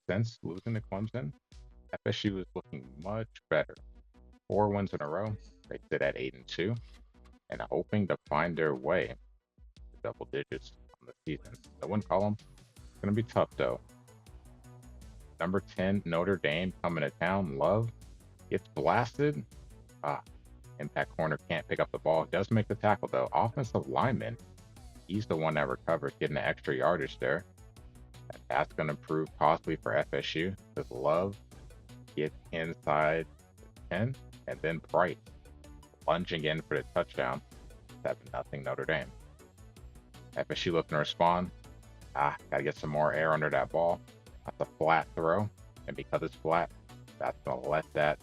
Since losing to Clemson, FSU is looking much better. 4 wins in a row. They sit at 8-2 and hoping to find their way to double digits on the season. The win column is going to be tough though. Number 10, Notre Dame coming to town. Love gets blasted. Ah, impact corner can't pick up the ball. Does make the tackle though. Offensive lineman, he's the one that recovers, getting the extra yardage there. And that's going to prove costly for FSU because Love gets inside the 10, and then Price lunging in for the touchdown. 7-0 Notre Dame. FSU looking to respond. Gotta get some more air under that ball. That's a flat throw, and because it's flat, that's gonna let that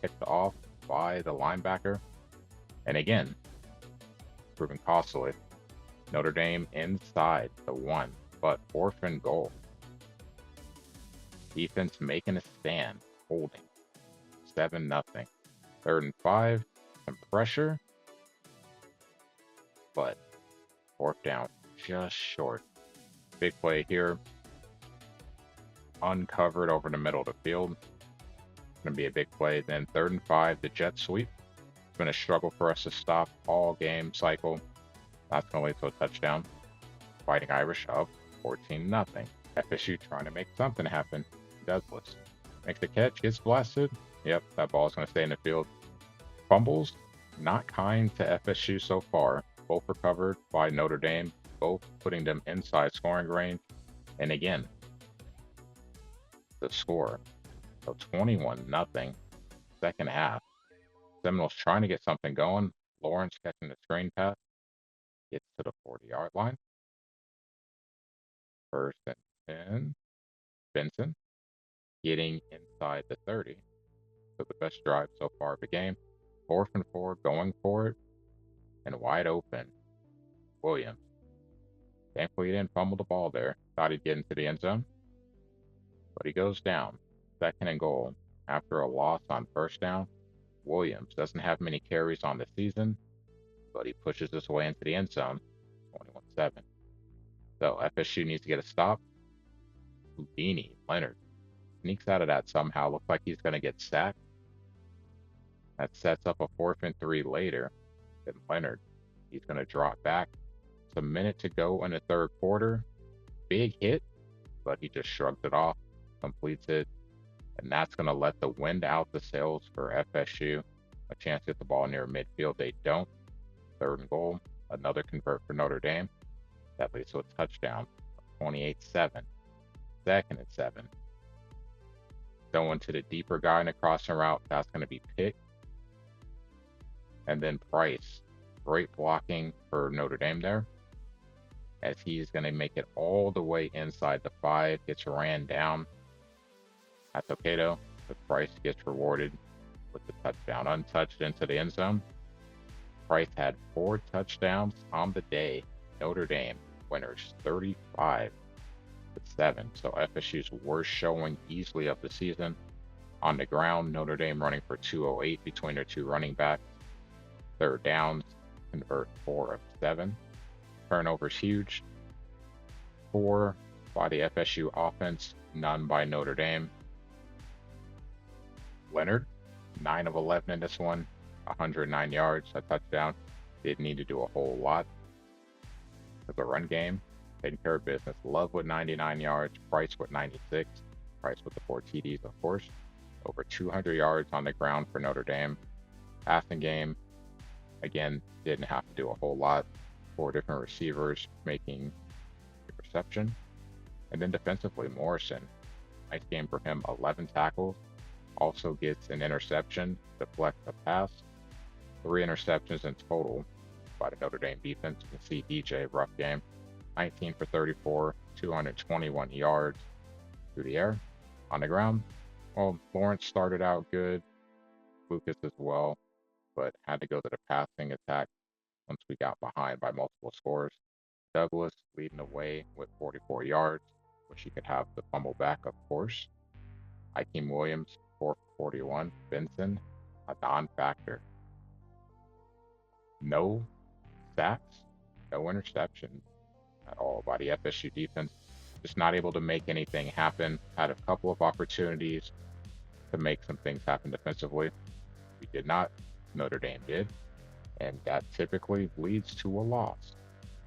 picked off by the linebacker. And again, proving costly. Notre Dame inside the 1, but 4th and goal. Defense making a stand, holding 7-0. 3rd and 5, some pressure, but 4th down just short. Big play here, uncovered over the middle of the field. Going to be a big play. Then 3rd and 5, the jet sweep. It's been a struggle for us to stop all game cycle. That's going to lead to a touchdown. Fighting Irish up 14-0. FSU trying to make something happen. Douglas makes the catch, gets blasted. Yep, that ball is going to stay in the field. Fumbles, not kind to FSU so far. Both recovered by Notre Dame, both putting them inside scoring range. And again, the score. So 21-0, second half. Seminoles trying to get something going. Lawrence catching the screen pass. Gets to the 40-yard line. 1st and 10. Benson getting inside the 30. So the best drive so far of the game. 4th and 4, going for it. And wide open. Williams. Thankfully, he didn't fumble the ball there. Thought he'd get into the end zone. But he goes down. 2nd and goal. After a loss on 1st down. Williams doesn't have many carries on the season, but he pushes his way into the end zone. 21-7. So FSU needs to get a stop. Houdini, Leonard, sneaks out of that somehow. Looks like he's going to get sacked. That sets up a 4th and 3 later. Then Leonard, he's going to drop back. It's a minute to go in the 3rd quarter. Big hit, but he just shrugs it off, completes it. And that's going to let the wind out the sails for FSU. A chance to get the ball near midfield. They don't. 3rd and goal. Another convert for Notre Dame. That leads to a touchdown. 28-7. 2nd and 7. Going to the deeper guy in the crossing route. That's going to be picked. And then Price. Great blocking for Notre Dame there. As he's going to make it all the way inside the 5. Gets ran down. That's okay though. The Price gets rewarded with the touchdown, untouched into the end zone. Price had 4 touchdowns on the day. Notre Dame winners 35-7. So FSU's worst showing easily of the season. On the ground, Notre Dame running for 208 between their 2 running backs. 3rd downs, convert 4 of 7. Turnovers huge. 4 by the FSU offense, none by Notre Dame. Leonard, 9 of 11 in this one, 109 yards, a touchdown. Didn't need to do a whole lot. For the run game, taking care of business. Love with 99 yards, Price with 96. Price with the 4 TDs, of course. Over 200 yards on the ground for Notre Dame. Passing game, again, didn't have to do a whole lot. 4 different receivers making the reception. And then defensively, Morrison, nice game for him, 11 tackles. Also gets an interception, deflect a pass. 3 interceptions in total by the Notre Dame defense. You can see DJ, rough game. 19 for 34, 221 yards through the air. On the ground, well, Lawrence started out good. Lucas as well, but had to go to the passing attack once we got behind by multiple scores. Douglas leading the way with 44 yards, which he could have the fumble back, of course. Hakeem Williams, 4 for 41. Benson, a non-factor. No sacks, no interceptions at all by the FSU defense. just not able to make anything happen. Had a couple of opportunities to make some things happen defensively. We did not. Notre Dame did. And that typically leads to a loss.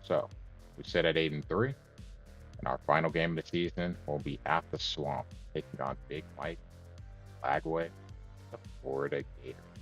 So we sit at 8-3, and our final game of the season will be at the Swamp, taking on Big Mike Lagway, the Florida Gators.